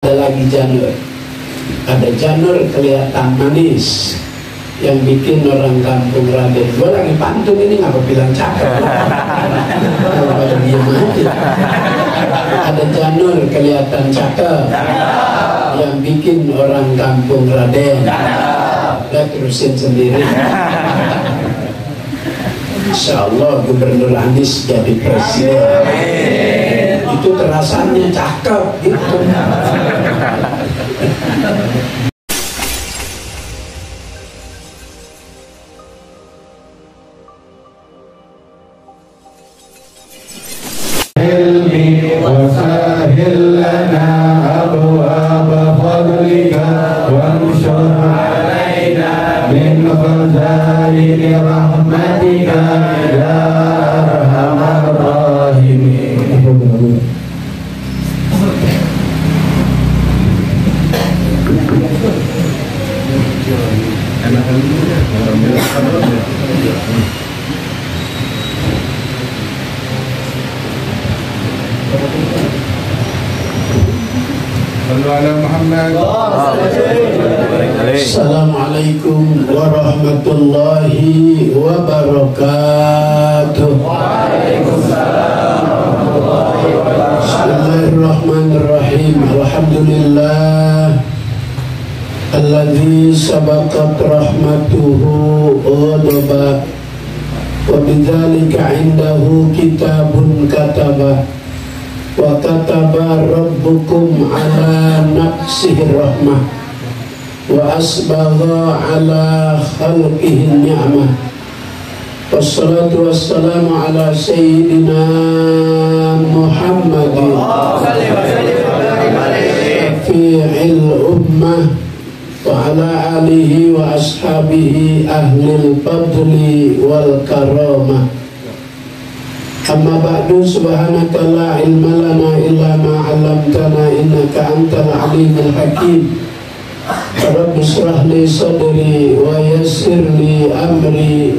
Ada lagi janur. Ada janur kelihatan manis yang bikin orang kampung raden. Gue lagi pantun ini, ngapa bilang cakep? Kalau diem aja. Ada janur kelihatan cakep yang bikin orang kampung raden. Udah terusin sendiri. Insya Allah Gubernur Anies jadi presiden. Itu terasanya cakep gitu. وسهل لنا أبواب فضلك وانشر علينا من خزائن رحمتك يا أرحم الراحمين. Assalamualaikum warahmatullahi wabarakatuh. Bismillahirrahmanirrahim. Alhamdulillah alladzi sabaqat rahmatuhu ghadaba wa bidzalika indahu kitabun kataba wa kataba rabbukum ala nafsihi rahmah wa asbagha ala khalqihi ni'mah. Wassalatu wassalamu ala sayyidina Muhammadin syafi'il ummah wa ala alihi wa ashabihi ahlil fadli wal karamah. Amma ba'du, subhanaka la ilma lana illa ma 'allamtana innaka antal alimul hakim. Rabbi shrah li sadri wa yassir li amri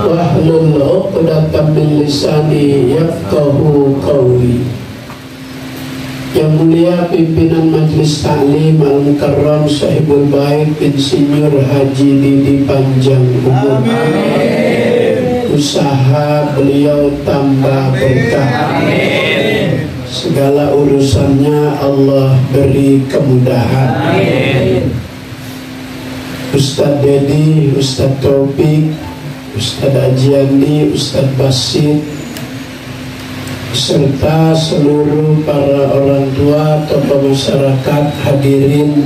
wahlul 'uqdatam min lisani yafqahu qawli. Yang mulia pimpinan Majelis Ta'lim Al-Mukarram Sahibul Bait Insinyur Haji Didi Panjang Umur. Usaha beliau tambah berkah. Segala urusannya Allah beri kemudahan. Ustadz Dedi, Ustadz Taufik, Ustadz Ajiandi, Ustadz Basit, serta seluruh para orang tua, tokoh masyarakat, hadirin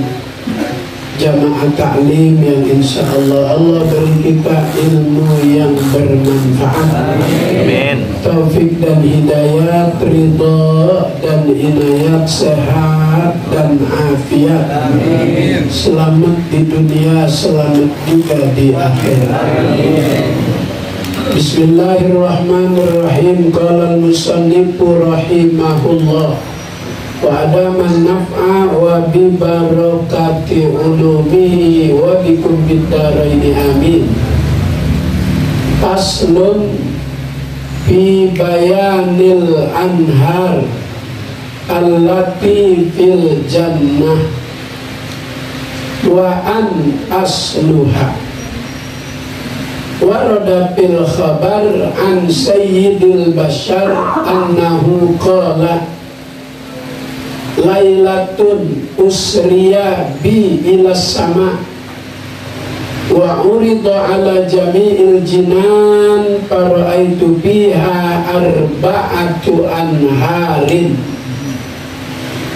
jamaah taklim yang insya Allah Allah beri kita ilmu yang bermanfaat. Amin. Taufik dan hidayat, ridha dan inayat, sehat dan afiat. Amin. Selamat di dunia, selamat juga di akhirat. Amin. Bismillahirrahmanirrahim. Qala al-musannifu rahimahullah wa adaman naf'a wa bi barakati ulumihi wa bikum biddaraini amin. Faslun fi bayanil anhar allati fil jannah wa an asluha. Warada fil khabar an sayyidil bashar annahu qala Lailatun usriya bi ila sama wa urida ala jami'il jinan faraitu biha arba'atu anharin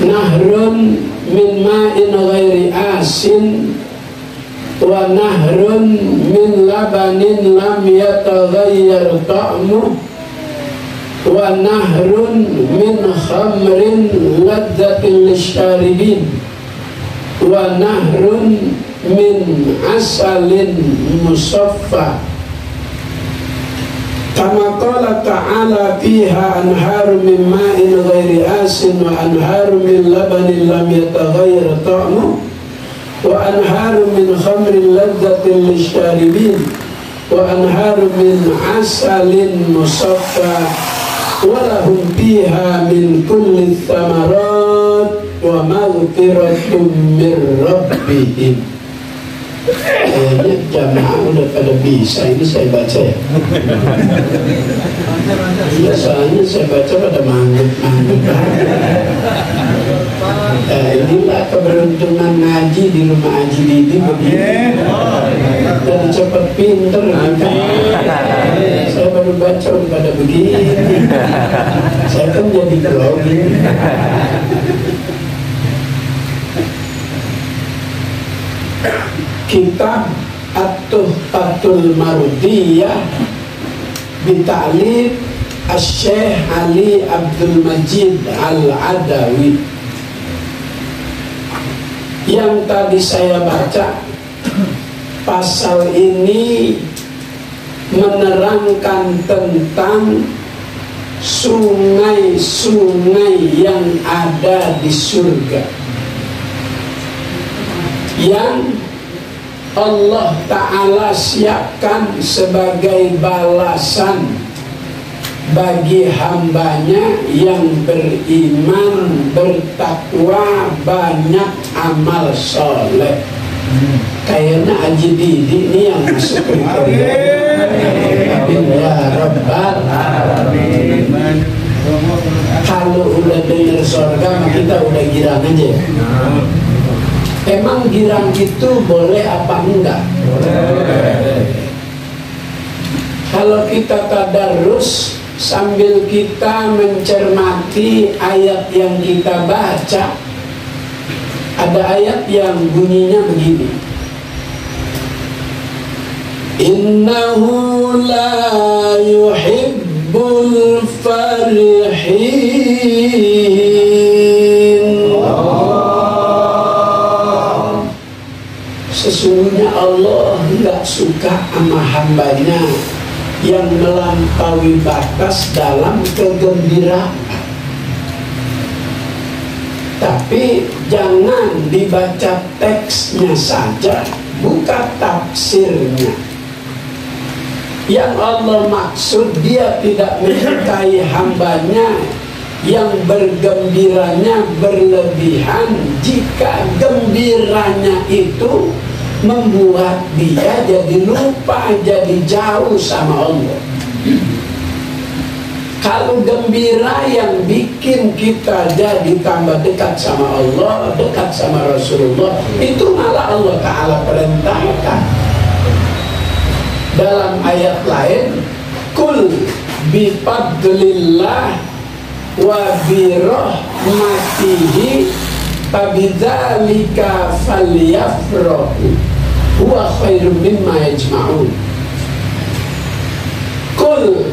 nahrun min ma'in ghairi asin wa nahrun min labanin lam yataghayyar ta'muh wa nahrun min khamrin ladzatin lisyaribin wa nahrun min asalin musaffa kama qala ta'ala fiha anharu min ma'in ghairi asin wa anharu min labanin lam yataghayyar ta'muh wa anharu min khamrin ladzatin lisyaribin wa anharu min asalin musaffa walahum fiha min kulli thamarat wa maghfiratum mir rabbihim. Kayaknya jamaah udah pada bisa ini saya baca ya. Iya, soalnya saya baca pada manggut-manggut. Inilah keberuntungan ngaji di rumah Haji Didi begini. Dan cepat pinter kan. Saya baru baca udah pada begini. Saya kan jadi grogi. Kitab At-Tuhfatul Mardiyah bita'lif Asy-Syaikh Ali Abdul Majid Al-Adawi. Yang tadi saya baca, pasal ini menerangkan tentang sungai-sungai yang ada di surga, yang Allah Ta'ala siapkan sebagai balasan bagi hambanya yang beriman, bertakwa, banyak amal soleh. Kayaknya Haji Didi ini yang masuk kriteria. Ya Rabbal Alamin. Kalau udah dengar surga, kita udah girang aja. Emang girang itu boleh apa enggak? Boleh. Kalau kita tadarus sambil kita mencermati ayat yang kita baca, ada ayat yang bunyinya begini: Innahu la yuhibbul farihin. Sesungguhnya Allah nggak suka sama hambanya yang melampaui batas dalam kegembiraan. Tapi jangan dibaca teksnya saja, buka tafsirnya. Yang Allah maksud, dia tidak menyukai hambanya yang bergembiranya berlebihan jika gembiranya itu membuat dia jadi lupa, jadi jauh sama Allah. Kalau gembira yang bikin kita jadi tambah dekat sama Allah, dekat sama Rasulullah, itu malah Allah Ta'ala perintahkan dalam ayat lain, Kul bifadlillah wa birahmatihi fabidzalika falyafrahu huwa khairum mimma yajma'un. Kul,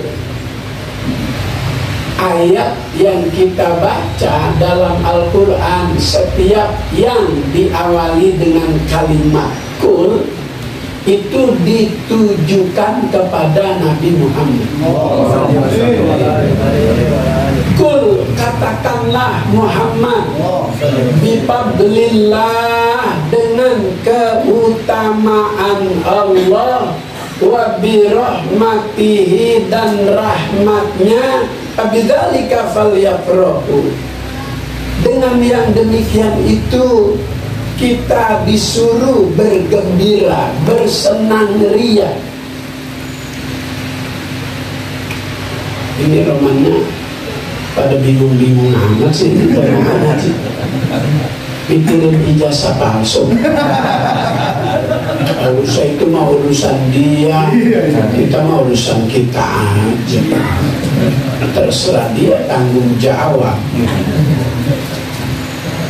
ayat yang kita baca dalam Al-Quran, setiap yang diawali dengan kalimat kul itu ditujukan kepada Nabi Muhammad. Kul, katakanlah Muhammad, bifadlillah, dengan keutamaan Allah, wa birahmatihi, dan rahmatnya, fabidzalika falyafrahu, dengan yang demikian itu kita disuruh bergembira, bersenang ria. Ini romannya pada bingung-bingung amat sih. Pikirin ijazah palsu. Urusan itu mah urusan dia, kita mah urusan kita aja. Terserah dia, tanggung jawab.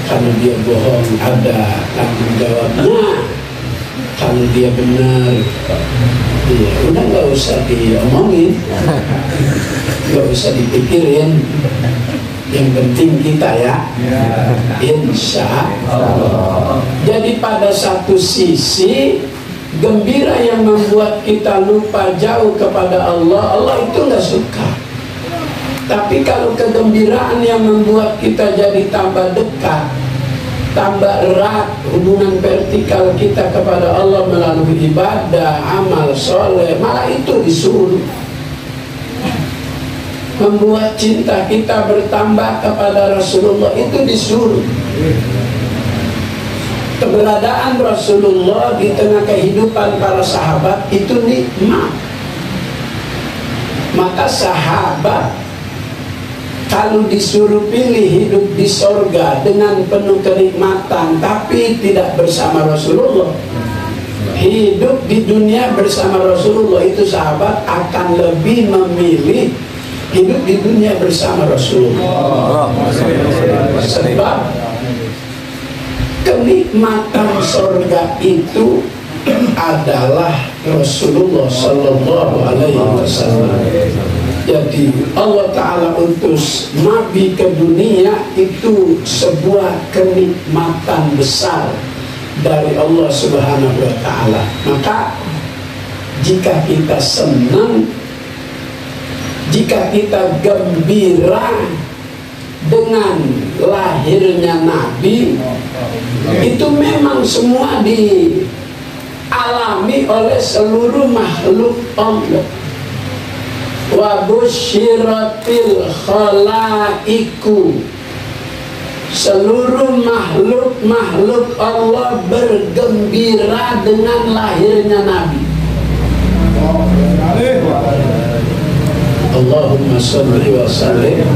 Kalau dia bohong ada tanggung jawabnya. Kalau dia benar, ya udah nggak usah diomongin, nggak usah dipikirin. Yang penting kita ya, insya Allah. Jadi pada satu sisi gembira yang membuat kita lupa jauh kepada Allah, Allah itu nggak suka. Tapi kalau kegembiraan yang membuat kita jadi tambah dekat, tambah erat hubungan vertikal kita kepada Allah melalui ibadah, amal soleh, malah itu disuruh. membuat cinta kita bertambah kepada Rasulullah, itu disuruh. Keberadaan Rasulullah di tengah kehidupan para sahabat itu nikmat. Maka sahabat kalau disuruh pilih hidup di sorga dengan penuh kenikmatan tapi tidak bersama Rasulullah, hidup di dunia bersama Rasulullah, itu sahabat akan lebih memilih hidup di dunia bersama Rasulullah. Sebab kenikmatan sorga itu adalah Rasulullah Sallallahu Alaihi Wasallam. Jadi Allah Ta'ala utus Nabi ke dunia itu sebuah kenikmatan besar dari Allah Subhanahu Wa Ta'ala. Maka jika kita senang, jika kita gembira dengan lahirnya Nabi, itu memang semua dialami oleh seluruh makhluk Allah. Wa busyiratil khalaiku, seluruh makhluk Allah bergembira dengan lahirnya Nabi. Allahumma sholli wa sallim.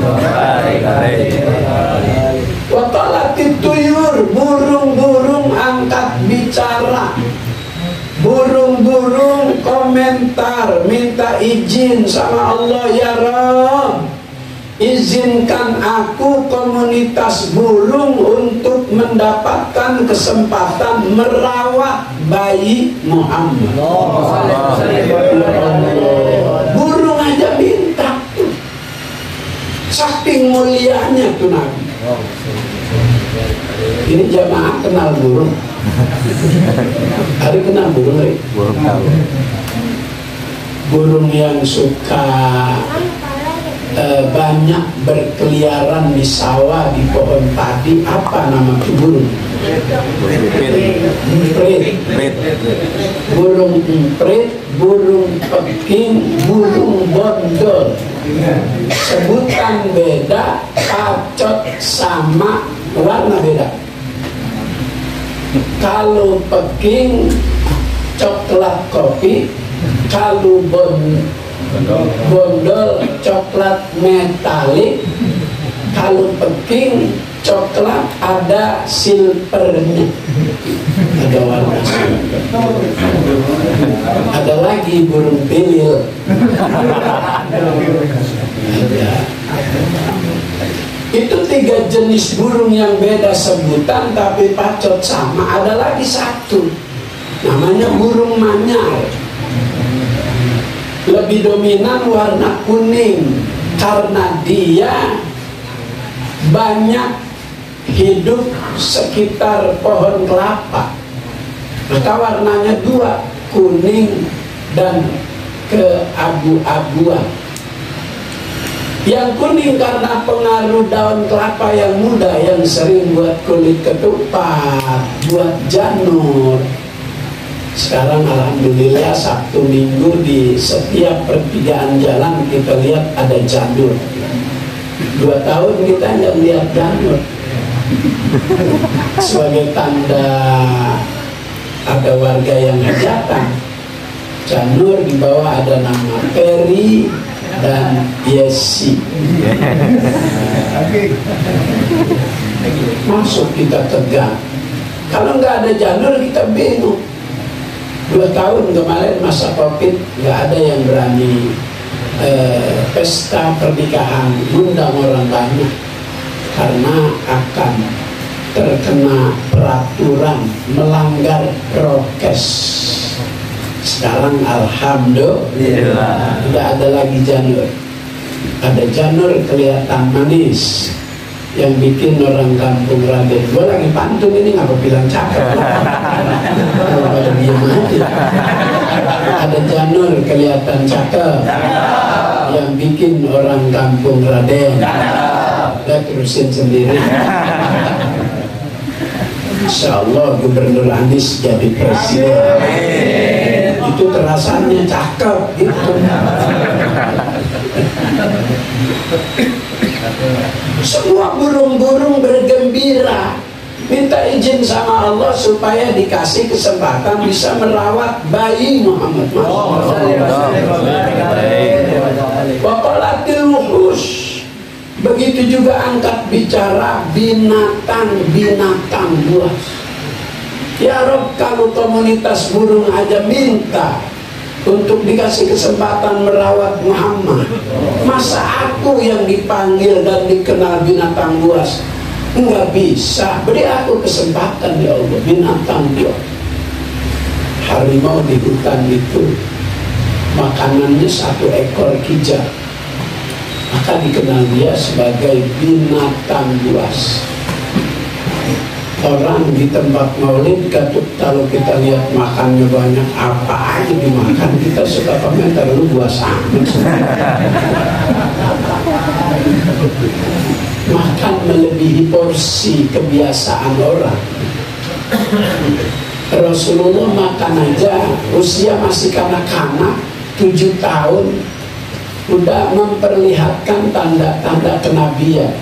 Wa talatit tuyur, burung-burung angkat bicara, burung-burung komentar, minta izin sama Allah, ya Rabb, izinkan aku komunitas burung untuk mendapatkan kesempatan merawat bayi Muhammad. Burung aja minta, saking mulianya tuh Nabi. Ini jamaah kenal burung. Hari kenal burung, burung yang suka banyak berkeliaran di sawah, di pohon padi. Apa nama burung? Emprit. Burung emprit, burung peking, burung bondol. Sebutan beda, pacot sama warna beda. Kalau peking coklat kopi, kalau bondol coklat metalik, kalau peking coklat ada silvernya, ada warna silver. Ada lagi burung pilil. Itu 3 jenis burung yang beda sebutan tapi pacot sama. Ada lagi satu, namanya burung manyar. Lebih dominan warna kuning karena dia banyak hidup sekitar pohon kelapa. Maka warnanya 2, kuning dan keabu-abuan. Yang kuning karena pengaruh daun kelapa yang muda yang sering buat kulit ketupat, buat janur. Sekarang alhamdulillah Sabtu Minggu di setiap pertigaan jalan kita lihat ada janur. 2 tahun kita nggak lihat janur. Sebagai tanda ada warga yang hajatan, janur di bawah ada nama Peri dan Yesi. Masuk kita tegang. Kalau nggak ada janur kita bingung. 2 tahun kemarin masa Covid nggak ada yang berani pesta pernikahan, undang orang banyak karena akan terkena peraturan melanggar prokes. Sekarang alhamdulillah tidak ada lagi janur. Ada janur kelihatan manis yang bikin orang kampung Raden. Gue lagi pantun ini ngapa bilang cakep? Kalau pada diem aja. Ada janur kelihatan cakep yang bikin orang kampung Raden. Udah terusin sendiri. Insya Allah Gubernur Anies jadi presiden. Itu terasanya cakep gitu. Semua burung-burung bergembira, minta izin sama Allah supaya dikasih kesempatan bisa merawat bayi Muhammad. Waqalatil wuhus. Begitu juga angkat bicara binatang-binatang buas. Ya Rob, kalau komunitas burung aja minta untuk dikasih kesempatan merawat Muhammad, masa aku yang dipanggil dan dikenal binatang buas? Enggak bisa. Beri aku kesempatan ya Allah. Binatang buas, harimau di hutan itu makanannya 1 ekor kijang, maka dikenal dia sebagai binatang buas. Orang di tempat maulid kalau kita lihat makannya banyak, apa aja dimakan, kita suka komentar, lu buas amat. Makan melebihi porsi kebiasaan orang. Rasulullah makan aja usia masih kanak-kanak, 7 tahun udah memperlihatkan tanda-tanda kenabian.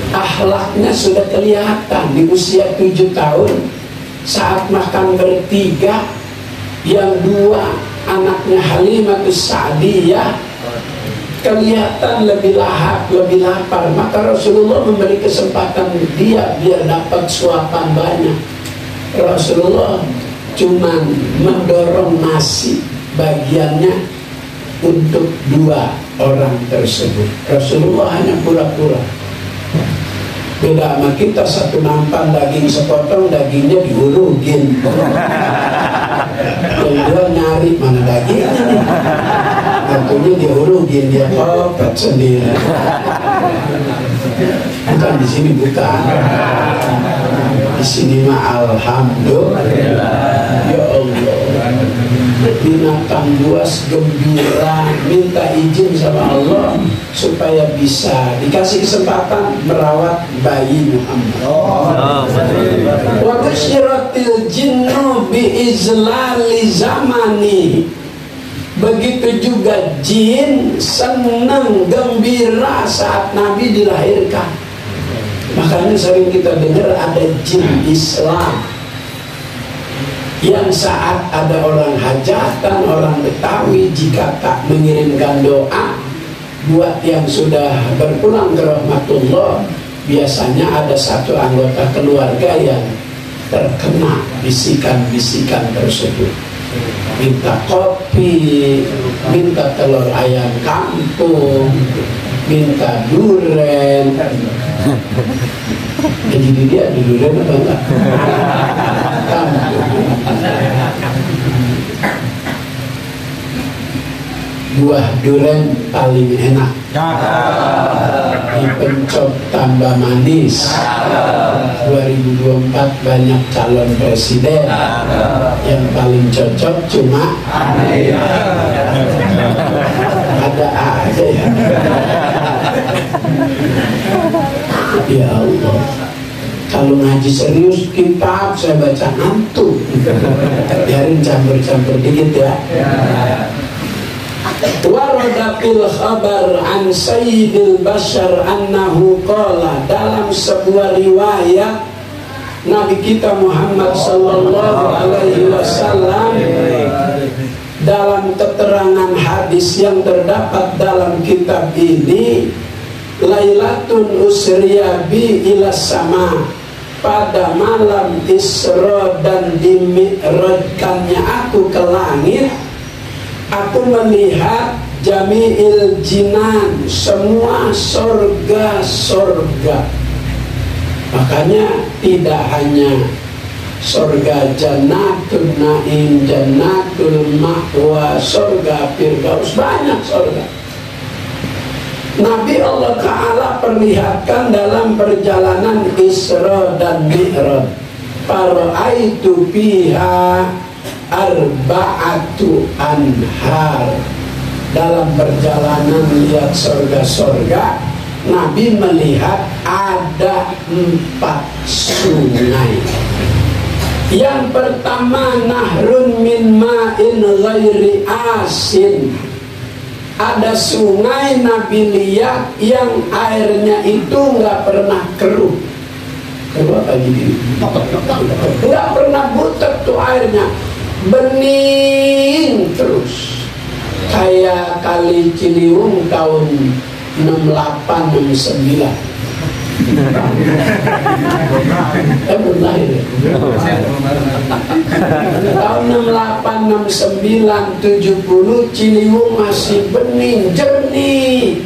Akhlaknya sudah kelihatan di usia 7 tahun. Saat makan bertiga, yang 2 anaknya Halimatus Sa'diyah kelihatan lebih lahap, lebih lapar, maka Rasulullah memberi kesempatan dia biar dapat suapan banyak. Rasulullah cuma mendorong nasi bagiannya untuk 2 orang tersebut. Rasulullah hanya pura-pura. Beda sama kita, 1 nampan daging sepotong, dagingnya diurugin. Yang 2 nyari mana dagingnya nih, tentunya diurugin, dia popet sendiri. Bukan di sini, bukan. Di sini mah alhamdulillah. Ya Allah. Binatang buas gembira, minta izin sama Allah supaya bisa dikasih kesempatan merawat bayi Muhammad. Wa busyiratil jinnu bi izlali zamani. Begitu juga jin senang gembira saat Nabi dilahirkan. Makanya sering kita dengar ada jin Islam yang saat ada orang hajatan, orang Betawi, jika tak mengirimkan doa buat yang sudah berpulang ke rahmatullah, biasanya ada 1 anggota keluarga yang terkena bisikan-bisikan tersebut. Minta kopi, minta telur ayam kampung, minta duren. Jadi dia ada duren apa enggak? Buah duren paling enak, dipencok tambah manis. 2024 banyak calon presiden, yang paling cocok cuma ada aja ya. Ya Allah, kalau ngaji serius kitab saya baca ngantuk. Biarin campur-campur dikit ya. Waradaqil khabar an sayyidil bashar annahu qala, dalam sebuah riwayat Nabi kita Muhammad sallallahu alaihi wasallam, dalam keterangan hadis yang terdapat dalam kitab ini, Lailatun usriya bi ila sama, pada malam Isra dan dimi'rajkannya aku ke langit, aku melihat jami'il jinan, semua sorga-sorga. Makanya tidak hanya sorga Jannatul Naim, Jannatul Ma'wa, sorga Firdaus, banyak sorga. Nabi Allah Ta'ala perlihatkan dalam perjalanan Isra dan Mi'raj, Fara'aitu fiha arba'atu anhar. Dalam perjalanan lihat sorga-sorga, Nabi melihat ada 4 sungai. Yang pertama, nahrun min ma'in ghairi asin, ada sungai Nabi lihat yang airnya itu nggak pernah keruh. Keruh apa gini? Nggak pernah butek tuh airnya, bening terus. Kayak Kali Ciliwung tahun 68-69. Belum lahir. Tahun 68, 69, 70 Ciliwung masih bening, jernih.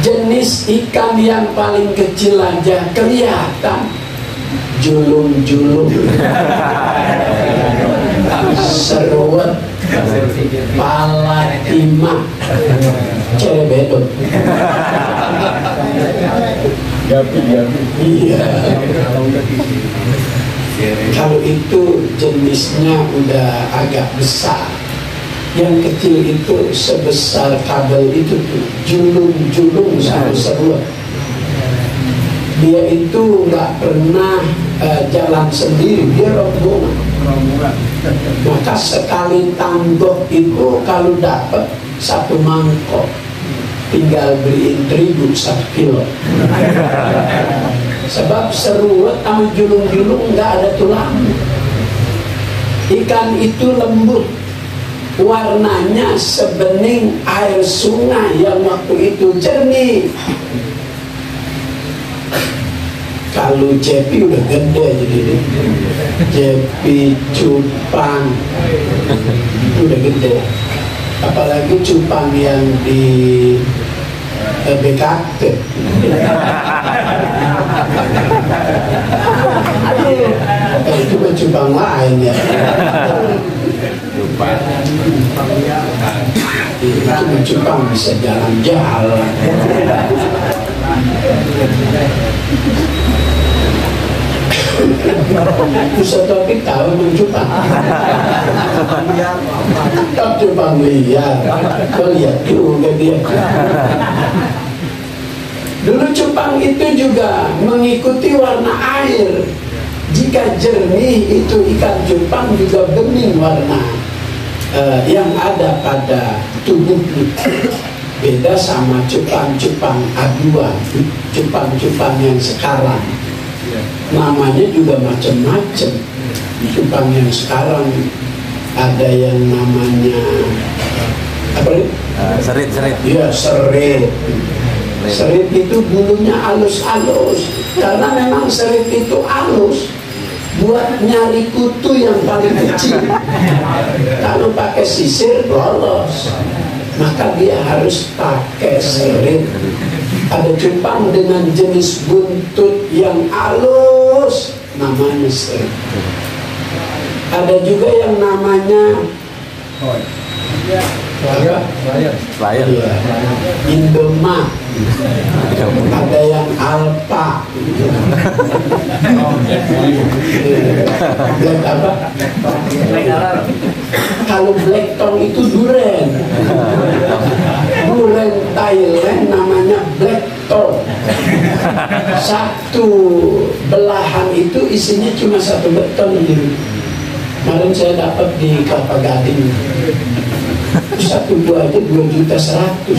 Jenis ikan yang paling kecil aja kelihatan, julung-julung, seruat, pala timah, cebedot. Gapi. Iya. Kalau itu jenisnya udah agak besar. Yang kecil itu sebesar kabel itu tuh, julung-julung sama seruat. Dia itu nggak pernah jalan sendiri, dia rombongan. Maka sekali tanggok itu kalau dapat 1 mangkok, tinggal beliin terigu 1 kilo. Sebab seruat sama julung-julung nggak ada tulang. Ikan itu lembut, warnanya sebening air sungai yang waktu itu jernih. Kalau jepi udah gede jadi jepi, cupang udah gede, apalagi cupang yang di BKT. Itu mah cupang lain ya. Itu cupang bisa jalan-jalan. Ustaz Taufik tahu mencupang. Cupang liar. Kau lihat juga dia. Dulu cupang itu juga mengikuti warna air. Jika jernih itu ikan cupang juga bening warna yang ada pada tubuhnya. Beda sama cupang-cupang aduan, cupang-cupang yang sekarang. Namanya juga macam-macam. Cupang yang sekarang ada yang namanya apa nih? Serit. Iya, serit. Serit itu bulunya halus-halus. Karena memang serit itu halus buat nyari kutu yang paling kecil. Kalau pakai sisir lolos, maka dia harus pakai serit. Ada cupang dengan jenis buntut yang halus, namanya serit. Ada juga yang namanya Lion. Iya. Indomaret. Ada yang Alpa. Black apa? Kalau black tong itu duren. Duren Thailand namanya black tong. Satu belahan itu isinya cuma 1 beton gitu. Kemarin saya dapat di Kelapa Gading. 1 buah aja 2.100.000.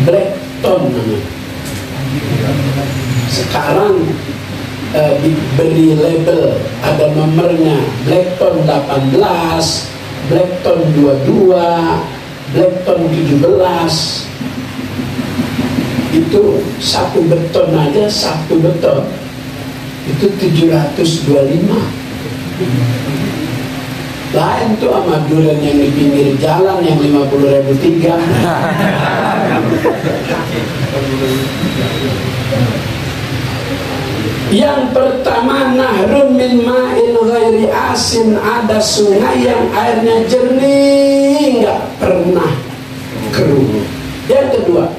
Blackton namanya. Sekarang diberi label, ada nomornya, Blackton 18, Blackton 22, Blackton 17. Itu 1 beton aja, 1 beton itu 725. Lain tuh sama durian yang di pinggir jalan yang 50.000 3. Yang pertama, nahrun min ma'in ghairi asin, ada sungai yang airnya jernih, nggak pernah keruh. Yang kedua,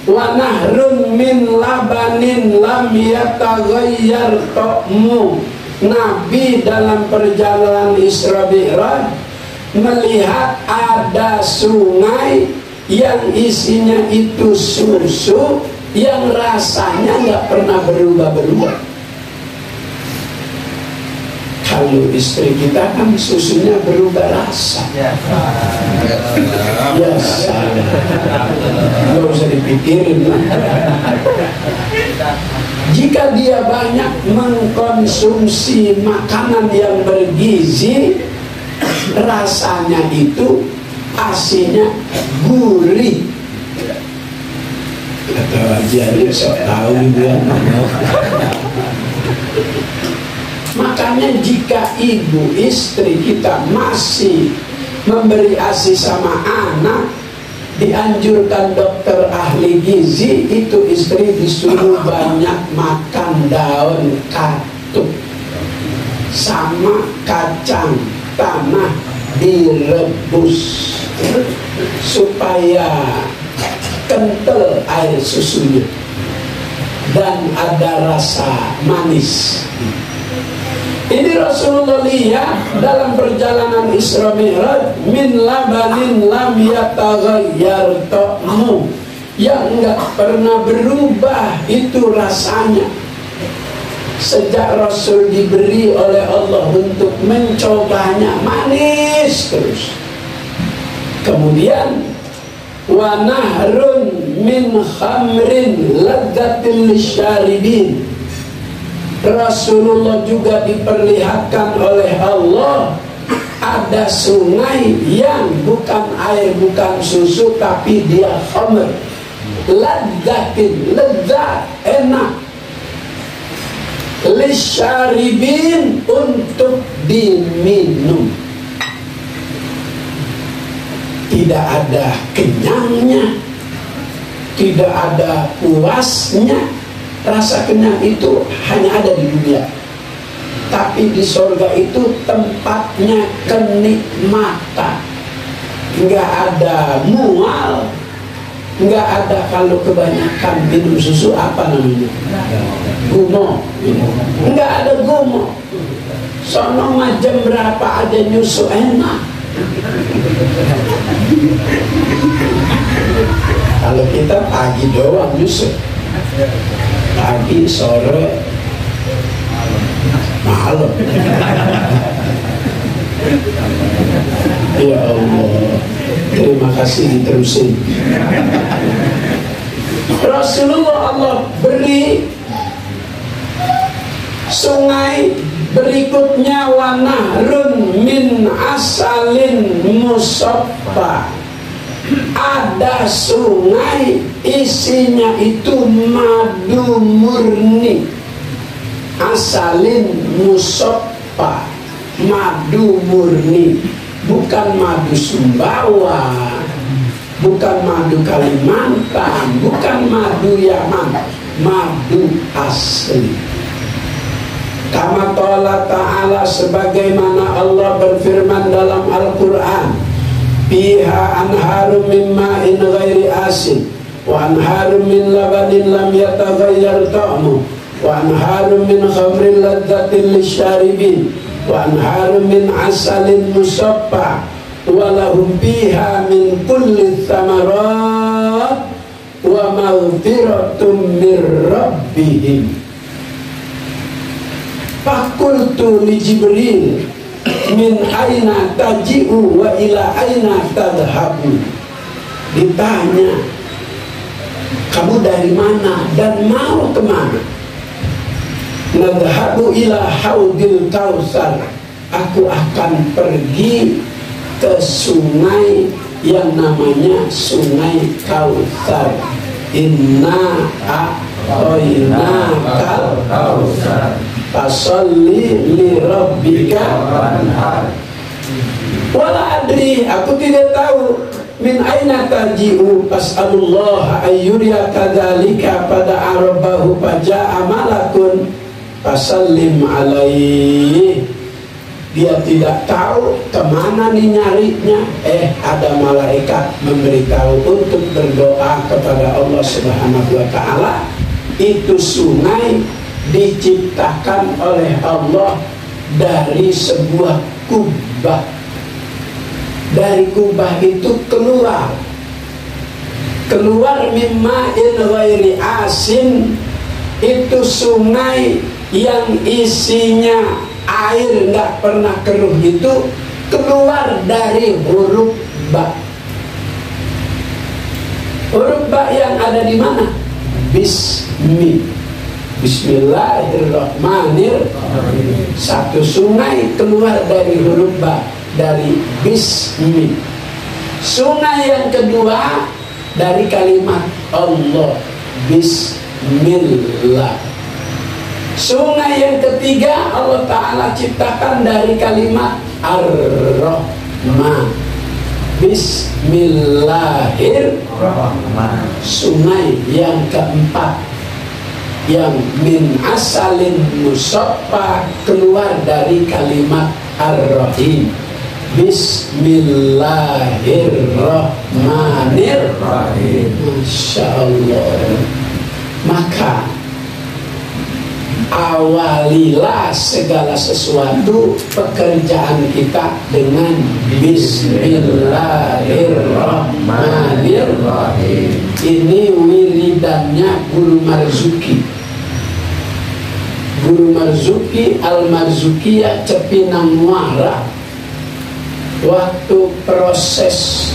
wa nahrun min labanin lam yataghayyar ta'mu. Nabi dalam perjalanan Isra Mi'raj melihat ada sungai yang isinya itu susu yang rasanya nggak pernah berubah-berubah. Kalau istri kita kan susunya berubah rasa. Ya nggak usah dipikirin lah. Jika dia banyak mengkonsumsi makanan yang bergizi, rasanya itu asinnya gurih. Kata wajahnya sok tahu dia. Makanya jika ibu istri kita masih memberi ASI sama anak, dianjurkan dokter ahli gizi itu istri disuruh banyak makan daun katuk sama kacang tanah direbus supaya kental air susunya dan ada rasa manis. Ini Rasulullah lihat dalam perjalanan Isra Mi'raj, min labanin lam yataghayyar ta'mu, yang enggak pernah berubah itu rasanya. Sejak Rasul diberi oleh Allah untuk mencobanya, manis terus. Kemudian wa nahrun min khamrin ladzatil lisyaribin. Rasulullah juga diperlihatkan oleh Allah ada sungai yang bukan air, bukan susu, tapi dia khamr, ladzatin, lezat, enak, lisyaribin, untuk diminum. Tidak ada kenyangnya, tidak ada puasnya. Rasa kenyang itu hanya ada di dunia, tapi di surga itu tempatnya kenikmatan. Nggak ada mual, nggak ada kalau kebanyakan minum susu apa namanya, gumo. Nggak ada gumo. Sono jam berapa aja nyusu enak. Kalau kita pagi doang nyusu, pagi, sore, malam. Ya Allah, terima kasih, diterusin. Rasulullah Allah beri sungai berikutnya, wa nahrun min asalin musaffa. Ada sungai isinya itu madu murni, asalin musaffa, madu murni, bukan madu Sumbawa, bukan madu Kalimantan, bukan madu Yaman, madu asli. Kama qala ta'ala, sebagaimana Allah berfirman dalam Al-Quran, fiha anharum min ma'in ghairi asin wa anharum min labanin lam yataghayyar ta'mu wa anharum min khamrin ladzatin lisyaribin wa anharum min asalin musaffa wa lahum fiha min kulli thamarat wa maghfiratun mir rabbihim. Fakultu li Jibril, min aina taji'u wa ila aina tadhabu. Ditanya, kamu dari mana dan mau kemana? Nadhabu ila haudil kausar, aku akan pergi ke sungai yang namanya Sungai Kausar. Inna a'toinakal kausar fasalli li rabbika wanhar. Wala adri, aku tidak tahu, min aina taji'u fas'alullah ayyuriya kadzalika pada arabahu faja'a malakun fasallim alaihi. Dia tidak tahu kemana nih nyarinya, ada malaikat memberitahu untuk berdoa kepada Allah Subhanahu wa ta'ala. Itu sungai diciptakan oleh Allah dari sebuah kubah. Dari kubah itu keluar mimma'in ghairi asin, itu sungai yang isinya air nggak pernah keruh itu keluar dari huruf ba. Huruf ba yang ada di mana? Bismillahirrahmanirrahim. Satu sungai keluar dari huruf ba, dari bismi. Sungai yang kedua dari kalimat Allah, bismillah. Sungai yang ketiga Allah Ta'ala ciptakan dari kalimat ar-Rahman, bismillahirrahmanirrahim. Sungai yang keempat yang min asalin musaffa keluar dari kalimat ar-Rahim, bismillahirrahmanirrahim. Masya Allah. Maka awalilah segala sesuatu pekerjaan kita dengan bismillahirrahmanirrahim. Ini wiridannya Guru Marzuki. Guru Marzuki Al-Marzukiyah Cepinang Muara. Waktu proses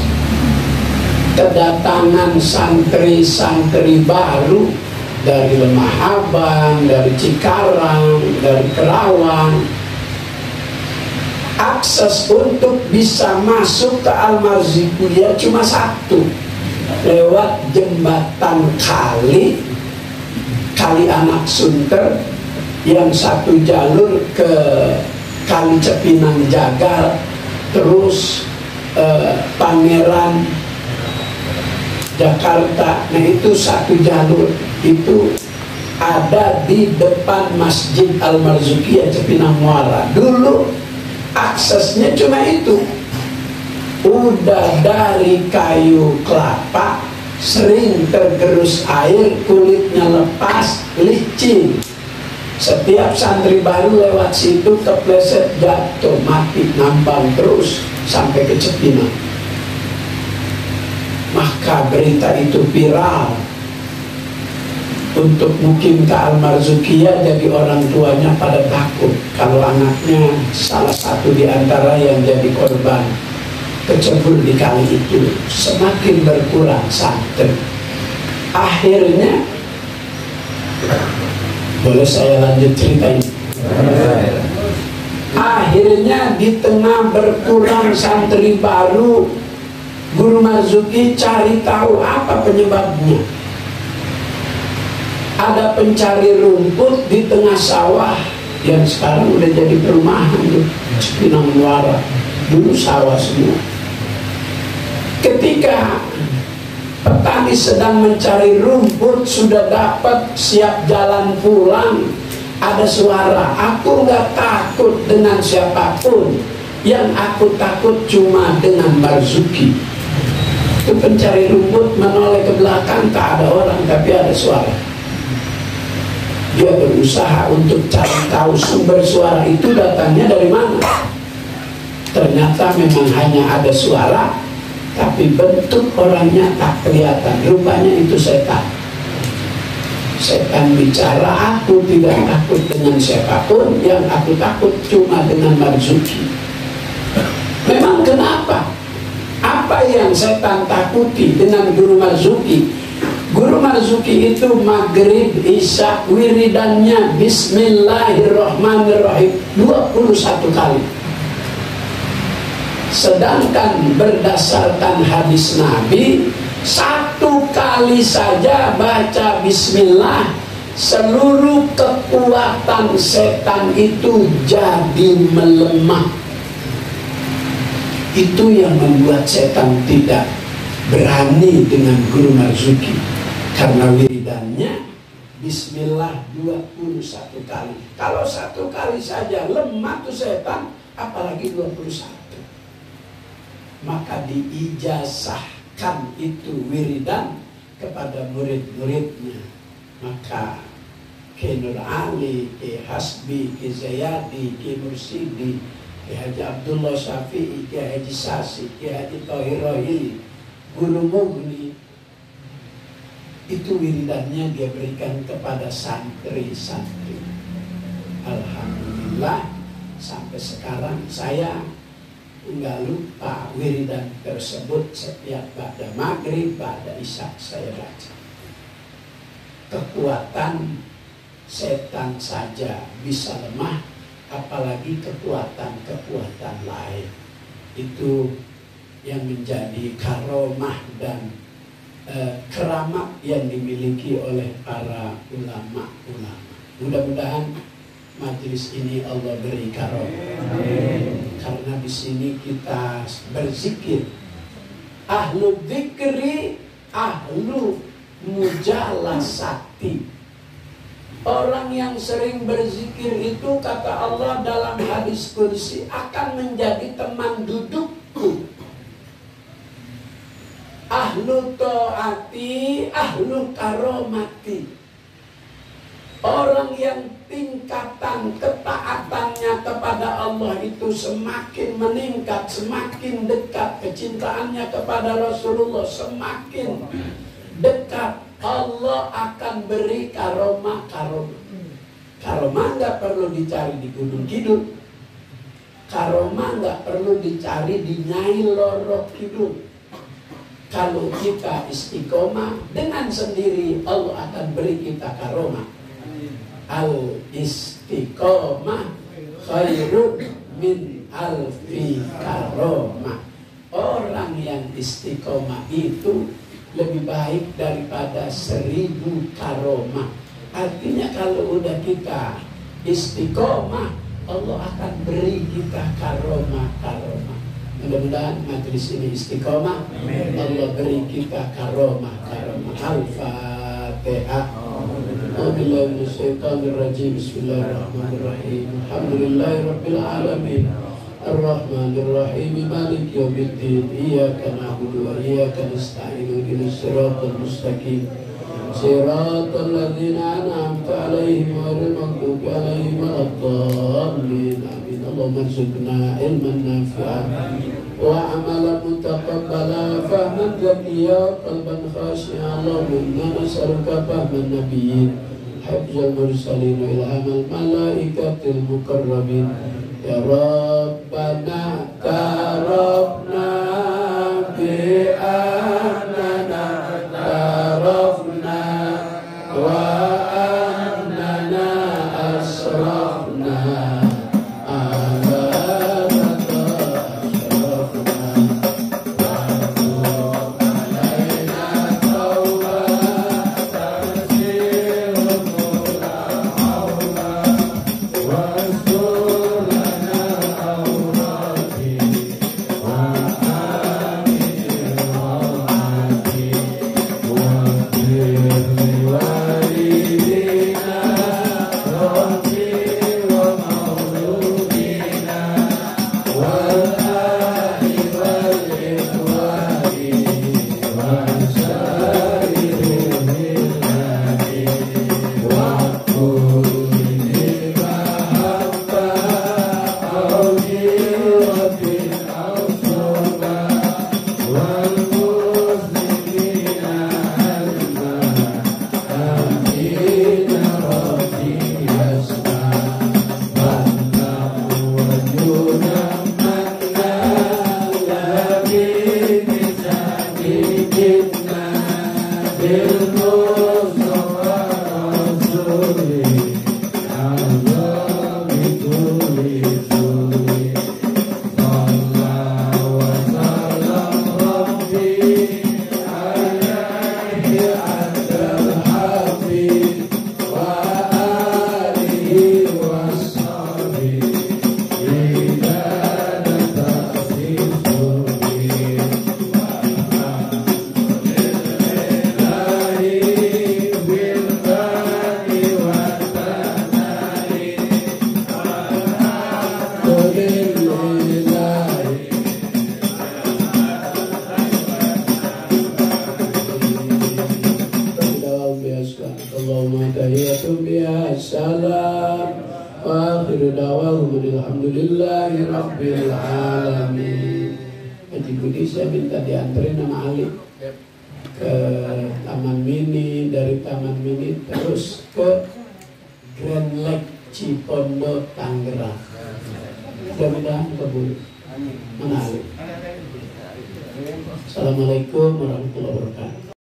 kedatangan santri-santri baru dari Lemah Abang, dari Cikarang, dari Kerawang, akses untuk bisa masuk ke Al-Marzukiyah cuma satu, lewat jembatan kali Anak Sunter yang satu jalur ke Kali Cepinang Jagal, terus Pangeran Jakarta. Nah itu satu jalur, itu ada di depan Masjid Al-Marzukiyah Cepinang Muara. Dulu aksesnya cuma itu. Udah dari kayu kelapa, sering tergerus air, kulitnya lepas, licin. Setiap santri baru lewat situ kepleset, jatuh, mati, ngambang terus sampai ke Cepinang. Maka berita itu viral. Untuk mukim ke Al-Marzukiyah, jadi orang tuanya pada takut kalau anaknya salah satu di antara yang jadi korban kecebur di kali itu. Semakin berkurang santri. Akhirnya, boleh saya lanjut cerita ini? Akhirnya di tengah berkurang santri baru, Guru Marzuki cari tahu apa penyebabnya. Ada pencari rumput di tengah sawah yang sekarang udah jadi perumahan tuh, Cepinang Muara. Dulu sawah semua. Ketika petani sedang mencari rumput, sudah dapat, siap jalan pulang, ada suara, aku nggak takut dengan siapapun, yang aku takut cuma dengan Marzuki. Itu pencari rumput menoleh ke belakang, tak ada orang, tapi ada suara. Dia berusaha untuk cari tahu sumber suara itu datangnya dari mana. Ternyata memang hanya ada suara, tapi bentuk orangnya tak kelihatan. Rupanya itu setan. Setan bicara, aku tidak takut dengan siapapun, yang aku takut cuma dengan Marzuki. Memang kenapa? Apa yang setan takuti dengan Guru Marzuki? Guru Marzuki itu maghrib, isya, wiridannya bismillahirrahmanirrahim 21 kali. Sedangkan berdasarkan hadis Nabi, 1 kali saja baca bismillah, seluruh kekuatan setan itu jadi melemah. Itu yang membuat setan tidak berani dengan Guru Marzuki, karena wiridannya bismillah 21 kali. Kalau 1 kali saja lemah tuh setan, apalagi 21. Maka diijazahkan itu wiridan kepada murid-muridnya. Maka Ki Nur Ali, Ki Hasbi, Ki Zayadi, Ki Mursidi, Ki Haji Abdullah Syafi'i, Ki Haji Sasi, Ki Haji Thohir Rohili, Guru Mugni, itu wiridannya dia berikan kepada santri-santri. Alhamdulillah, sekarang saya nggak lupa wiridan tersebut setiap ba'da maghrib, ba'da isya saya baca. Kekuatan setan saja bisa lemah, apalagi kekuatan lain. Itu yang menjadi karomah dan keramat yang dimiliki oleh para ulama-ulama. Mudah-mudahan majelis ini Allah beri karomah. Karena di sini kita berzikir. Ahlu dzikri, ahlu mujalasati. Orang yang sering berzikir itu kata Allah dalam hadis qudsi akan menjadi teman dudukku. Ahlu ta'ati, ahlu karomati. Orang yang tingkatan ketaatannya kepada Allah itu semakin meningkat, semakin dekat, kecintaannya kepada Rasulullah semakin dekat, Allah akan beri karomah. Karomah nggak perlu dicari di Gunung Kidul. Karomah nggak perlu dicari di Nyai Loro Kidul. Kalau kita istiqomah, dengan sendiri Allah akan beri kita karomah. Al-istiqomah khairun min alfi karomah. Orang yang istiqomah itu lebih baik daripada 1000 karomah. Artinya kalau udah kita istiqomah, Allah akan beri kita karomah. Mudah-mudahan majelis ini istiqomah. Allah beri kita karomah. Al-Fatihah. Bismillahirrahmanirrahim. Alhamdulillahirabbil alamin. Ar-Rahmanir-Rahim. Maliki yaumiddin. Iyyaka na'budu wa iyyaka nasta'in. Ihdinas siratal mustaqim. Siratal ladzina an'amta 'alaihim ghairil maghdubi 'alaihim waladdallin. Amin. Allahumma rzuqna ilman nafi'an wa 'amalan mutaqabbala, fahman zakiyya, qalban khashi'an. Allahumma nas'aluka fahman nabiyyin, hifdzal mursalin, wa ilhamal malaikatil muqarrabin. Ya Rabbana tarafna bi annana tarafna wa annana asrafna ala asrafna wa alaina tawba tanzilul awla wa Haji Budi saya minta dianterin sama Ali ke Taman Mini, dari Taman Mini terus ke Grand Lake Cipondo, Tangerang. Mudah-mudahan kabul. Menarik. Assalamualaikum warahmatullahi wabarakatuh.